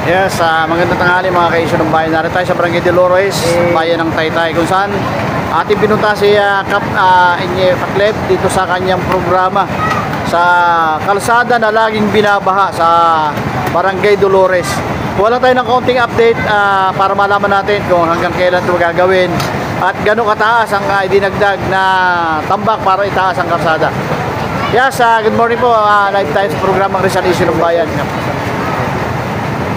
Yes, magandang tanghali mga kaisyo ng bayan. Narito tayo sa Barangay Dolores, bayan ng Taytay, kung saan ating pinunta si Inye Pakleb dito sa kanyang programa sa kalsada na laging binabaha sa Barangay Dolores. Wala tayo ng kaunting update para malaman natin kung hanggang kailan ito gagawin at gano'ng kataas ang idinagdag na tambak para itaas ang kalsada. Yes, good morning po. Live tayo sa programang Rizal Issue ng Bayan.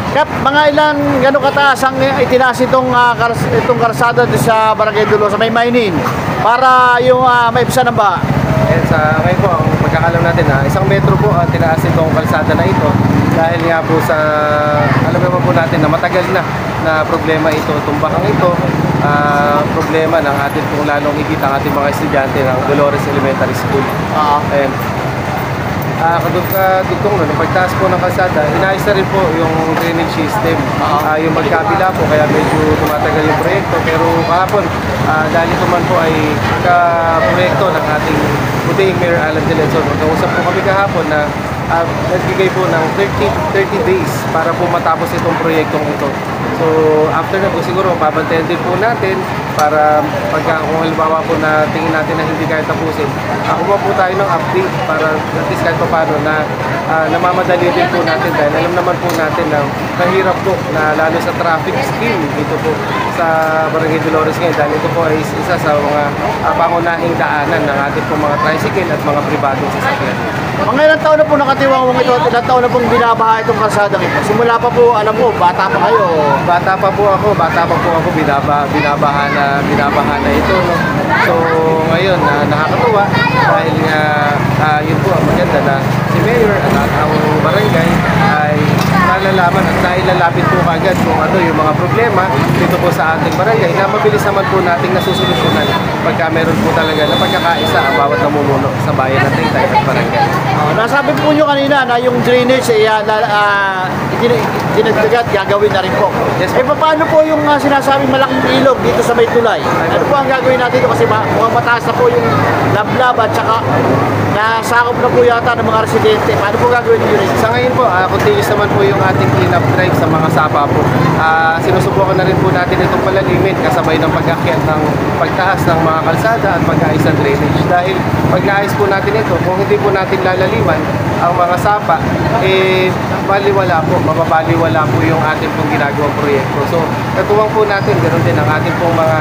Kap, mga ilang gano'ng kataas ang itinaas itong kalsada sa Barangay Dolores sa may Mainin para yung maibsan ng baha? Yes, ngayon po, ang pagkakalam natin isang metro po ang tinaas itong kalsada na ito dahil nga po sa, alam naman po natin na matagal na problema ito, tumbakang ito, problema ng ating pong lalong ikita ang ating mga estudyante ng Dolores Elementary School. And kadugtong nung pagtaas po ng kalsada, inayos na rin po yung drainage system. Yung magkabila po, kaya medyo tumatagal yung proyekto. Pero kahapon, dahil ito man po ay ka-proyekto ng ating puting Mayor Alan De Leon. Nag-usap po kami kahapon na nagbigay po ng 30 days para po matapos itong proyektong ito. So after na po siguro babantayan din po natin para kung halimbawa po na tingin natin na hindi kaya tapusin, kuha po tayo ng update para at least kahit paano na namamadali din po natin dahil alam naman po natin na mahirap po na lalo sa traffic scheme dito po sa Barangay Dolores ngayon dahil ito po ay isa sa mga pangunahing daanan ng ating po mga tricycle at mga pribadong sasakyan. Mga ilang taon na po nakatiwang ito at ilang taon na pong binabaha itong kalsadang ito? Simula pa po, alam mo, bata pa kayo. Bata pa po ako, binabaha na ito. No? So ngayon, nakakatuwa dahil yun po, maganda na si Mayor at ang barangay ay nalalaman at nailalapit po agad kung ano yung mga problema dito po sa ating barangay na mabilis naman po nating nasusolusyonan pagka meron po talaga na pagkakaisa ang bawat namumuno sa bayan ng Taytay at barangay. Nasabi po nyo kanina na yung drainage dinagdagat, gagawin na rin po. Yes, paano po yung sinasabing malaking ilog dito sa may tulay? Ano po ang gagawin natin dito? Kasi mukhang mataas na po yung lablab at saka nasakop na po yata ng mga residente. Paano po gagawin nyo rin? Sa ngayon po, continuous naman po yung ating clean-up drive sa mga sapa po. Sinusubukan na rin po natin itong palalimin kasabay ng pag-akyat ng pagtaas ng mga kalsada at pag-aayos ng drainage. Dahil pag naayos po natin ito, kung hindi po natin lalaliman ang mga sapa, mababaliwala po yung ating pong ginagawang proyekto. So, natuwang po natin, ganoon din ang ating pong mga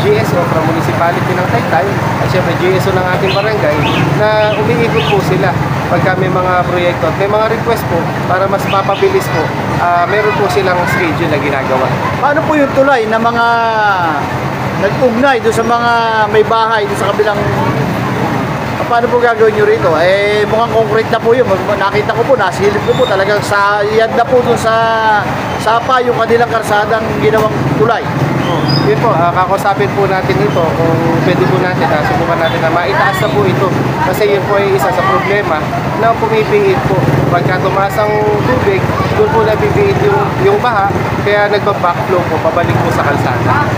GSO from Municipality ng Taytay at syempre GSO ng ating barangay na umiikot po sila pagka may mga proyekto at may mga request po para mas mapabilis po, meron po silang schedule na ginagawa. Paano po yung tulay na mga nag-ugnay doon sa mga may bahay doon sa kabilang? Paano po gagawin nyo rito? Mukhang concrete na po yun. Nakita ko po, nasilip ko po talagang sa yan na po doon sa sapa yung kanilang karsadang ginawang tulay. Yun po, kakusapin po natin ito kung pwede po natin, subukan natin na maitaas na po ito kasi yun po ay isa sa problema na pumipiit po. Pagka tumaas ang tubig, doon po nabibiit yung baha kaya nagpa-backflow po, pabalik po sa kalsada.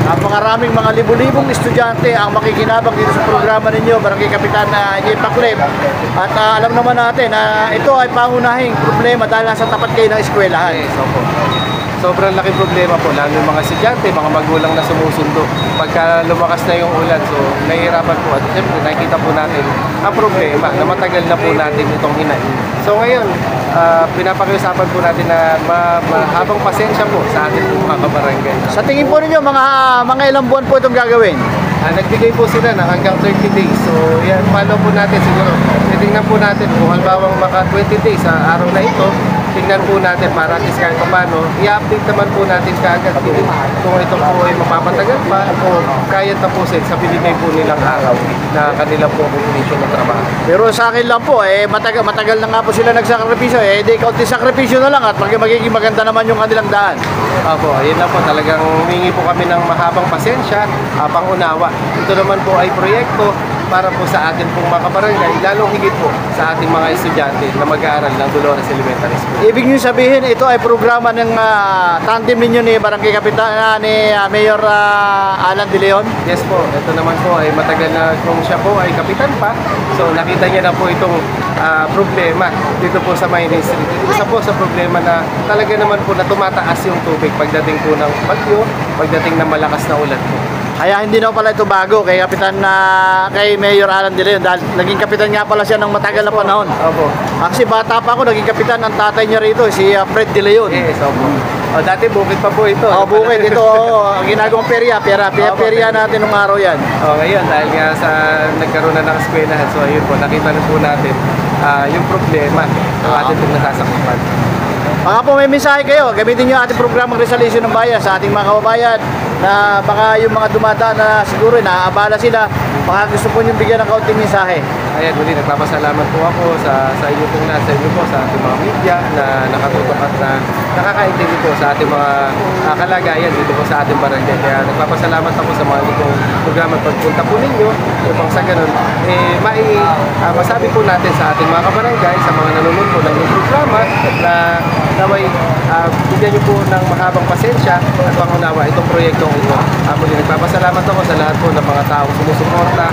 Maraming mga libu-libong estudyante ang makikinabang dito sa programa ninyo, Barangay Kapitan Inye Pakleb. At alam naman natin na ito ay pangunahing problema dahil nasa tapat kayo ng eskwelahan. Yes, opo. Sobrang laking problema po, lalo yung mga estudyante, mga magulang na sumusundo. Pagka lumakas na yung ulan, so nahihirapan po. At siyempre, nakikita po natin ang problema na matagal na po natin itong hinahin. So ngayon, pinapakiusapan po natin na mahabang pasensya po sa ating mga kabarangay. Sa tingin po ninyo, mga ilang buwan po itong gagawin? Nagbigay po sila ng hanggang 30 days. So yan, follow po natin siguro. Titingnan po natin kung halimbawa maka 20 days sa araw na ito, tingnan po natin para at least kahit paano, i-update naman po natin kaagad kung ito po ay mapapatagal pa o kaya tapusin sa binigay po nilang araw na kanila po completion ng trabaho. Pero sa akin lang po, matagal na nga po sila nagsakripisyo. Di kaunti sakripisyo na lang at magiging maganda naman yung kanilang daan. Opo, yun lang po. Talagang humingi po kami ng mahabang pasensya, pangunawa. Ito naman po ay proyekto para po sa atin pong mga kabarangay, lalong higit po sa ating mga estudyante na mag-aaral ng Dolores Elementary School. Ibig niyo sabihin, ito ay programa ng tandem ninyo ni Barangay Kapitan, ni Mayor Alan De Leon? Yes po, ito naman po ay matagal na kung siya po ay kapitan pa. So nakita niya na po itong problema dito po sa Maynila Street. Isa po sa problema na talaga naman po na tumataas yung tubig pagdating po ng bagyo, pagdating ng malakas na ulan po. Kaya hindi na pala ito bago kay Kapitan kay Mayor Alan De Leon dahil naging kapitan nga pala siya ng matagal na panahon. Opo. Kasi bata pa ako, naging kapitan ang tatay niya rito, si Fred De Leon. Yes, opo. Dati bukid pa po ito. Bukid ito, ginagawang perya natin nung araw yan. Ngayon, dahil nga sa nagkaroon na ng eskwelahan, so ayun po, nakita na po natin yung problema ng ating pong nasasakupan. Baka po may mensahe kayo, gamitin nyo ating programang resolution ng bayan sa ating mga kababayan na baka yung mga dumadaan na siguro naaabala sila, baka gusto po nyo bigyan ng kaunting mensahe. Ayan, muli, nagpapasalamat po ako sa inyo pong lahat, sa inyo po, sa ating mga media na nakatutok at na nakakaintindi po sa ating mga kalagayan dito po sa ating barangay. Kaya nagpapasalamat ako sa mga itong programa pagpunta po ninyo upang sa ganun, masabi po natin sa ating mga kabarangay, sa mga nanonood po ng programa na naway bigyan niyo po ng mahabang pasensya at pangunawa itong proyektong ito. Muli, nagpapasalamat ako sa lahat po ng mga taong sumusuporta.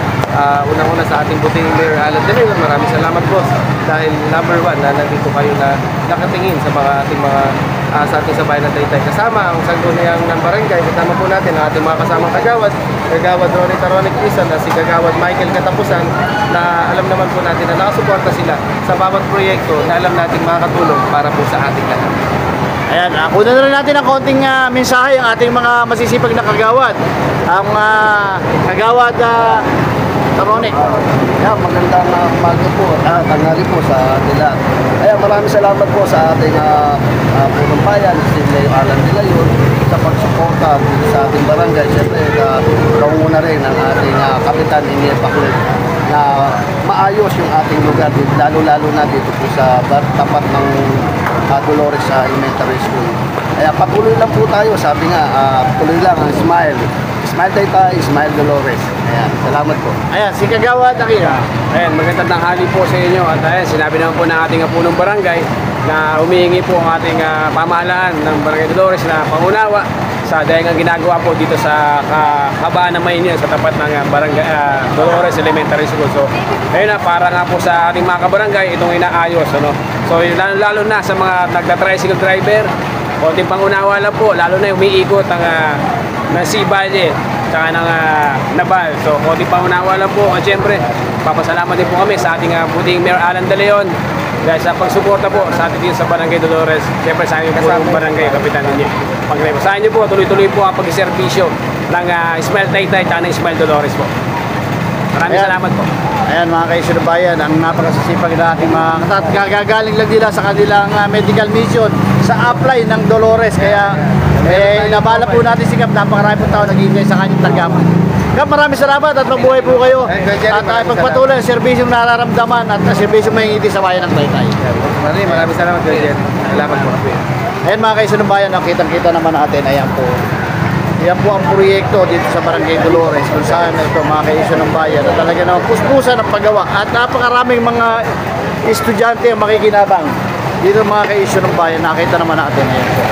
Unang-una sa ating buting Mayor Alan De Leon, maraming salamat boss dahil number one na nandito kayo na nakatingin sa mga ating mga sa ating sabayan ng Taytay. Kasama ang sangguniang ng barangay, kasama po natin ang ating mga kasamang kagawad, Kagawad Ronnie Taronic Isan at si Kagawad Michael Katapusan na alam naman po natin na nakasuporta sila sa bawat proyekto na alam nating makakatulong para po sa ating lahat. Ayan, kunan na rin natin ng konting mensahe ang ating mga masisipag na kagawad. Ang Kagawad Taronic. Magandang umaga po, tanghali po sa nila. Kaya maraming salamat po sa ating punong bayan, si Mayor Alan De Leon, sa pagsuporta sa ating barangay. Siyempre, kaunguna rin ang ating kapitan, Inier Baklet, na maayos yung ating lugar, lalo-lalo na dito po sa tapat ng Dolores Elementary School. Kaya patuloy lang po tayo, sabi nga, tuloy lang ang smile. Smile Taytay, Smile Dolores. Ayan, salamat po. Ayan, si Kagawad Akira. Ayan, magandang tanghali po sa inyo. At ayan, sinabi naman po ng ating punong barangay na humihingi po ang ating pamahalaan ng Barangay Dolores na pangunawa sa dahil ang ginagawa po dito sa kahabaan ng Maynila sa tapat ng Barangay Dolores Elementary School. So, ayun na, para nga po sa ating mga kabarangay, itong inaayos. Ano? So, lalo na sa mga nagta-tricycle driver, konting pangunawa lang po, lalo na umiikot ang ng Siballe tsaka ng Nabal. So, konting pangunawa lang po. At syempre, papasalamat din po kami sa ating buting Mayor Alan De Leon dahil sa pagsuporta po sa ating dito sa Barangay Dolores. Syempre, sa ating po ng barangay, kapitan ninyo. Sa inyo po, tuloy-tuloy po ang pag-servisyo ng Smile Taytay at ng Smile Dolores po. Maraming salamat po. Ayan mga kaibigan bayan, ang napakasisipag na ating mga gagaling lang nila sa kanilang medical mission sa apply ng Dolores. Kaya nabala po natin si Kap, napakarami po tao naghihintay sa kanyang tanggapan. Kap, maraming salamat at mabuhay po kayo. At pagpatuloy ang serbisyong nararamdaman at serbisyong mahingiti sa bayan ng Taytay. Maraming salamat, Kuya. Salamat po. Ayan mga kaibigan bayan, nakitang-kita naman natin. Ayan po. Yan po ang proyekto dito sa Barangay Dolores kung saan ito mga kaibigan ng bayan na talaga naman puspusan ang paggawa at napakaraming mga estudyante ang makikinabang dito mga kaibigan ng bayan. Nakita naman natin ayan po.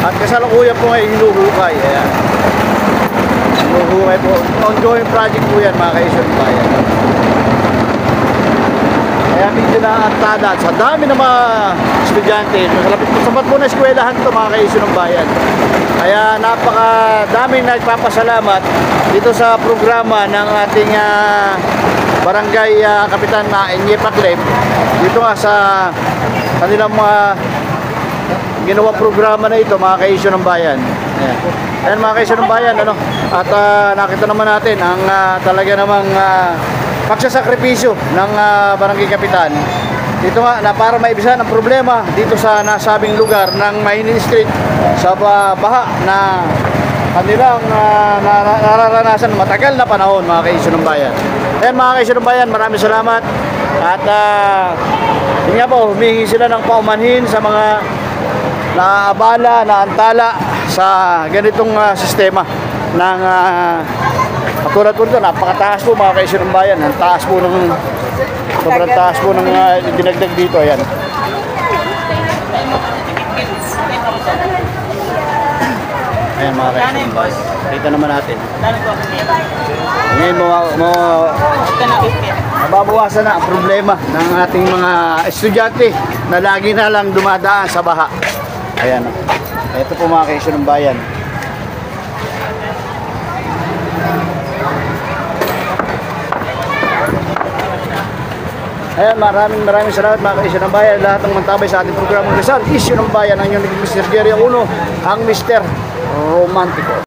At kasalukuyan po ngayon hinuhukay. Ayan. Hinuhukay po. Ongoing project po yan mga kaibigan ng bayan. Kaya medyo na antada sa dami ng mga estudyante. Sapat po na eskwelahan ito mga kaibigan ng bayan. Kaya napakadaming nagpapasalamat dito sa programa ng ating barangay kapitan na Inier Baklet dito nga sa kanilang mga ginawang programa na ito mga kaibigan ng bayan. Ayan mga kaibigan ng bayan, ano? At nakita naman natin ang talaga namang pagsasakripisyo ng barangay kapitan dito nga na para maibisan ang problema dito sa nasabing lugar ng Maynila Street sa baha na kanilang nararanasan matagal na panahon mga kaibigan ng bayan. Ayan mga kaibigan ng bayan, maraming salamat at yun nga po, humingi sila ng paumanhin sa mga naabala, naantala sa ganitong sistema ng Katulad po dito, napakataas po mga kaisyon ng bayan. Ang taas po ng, sobrang taas po ng dinagdag dito. Ayan. Ayan mga kaisyon ng bayan. Kita naman natin. Ngayon mababawasan na ang problema ng ating mga estudyante na lagi na lang dumadaan sa baha. Ayan. Ito po mga kaisyon ng bayan. Ayan, maraming salamat mga kaisyon ng bayan. Lahat ng mantabay sa ating programang Rizal, Isyu ng Bayan, ang inyong naging Mr. Jerry Uno, ang Mr. Romantico.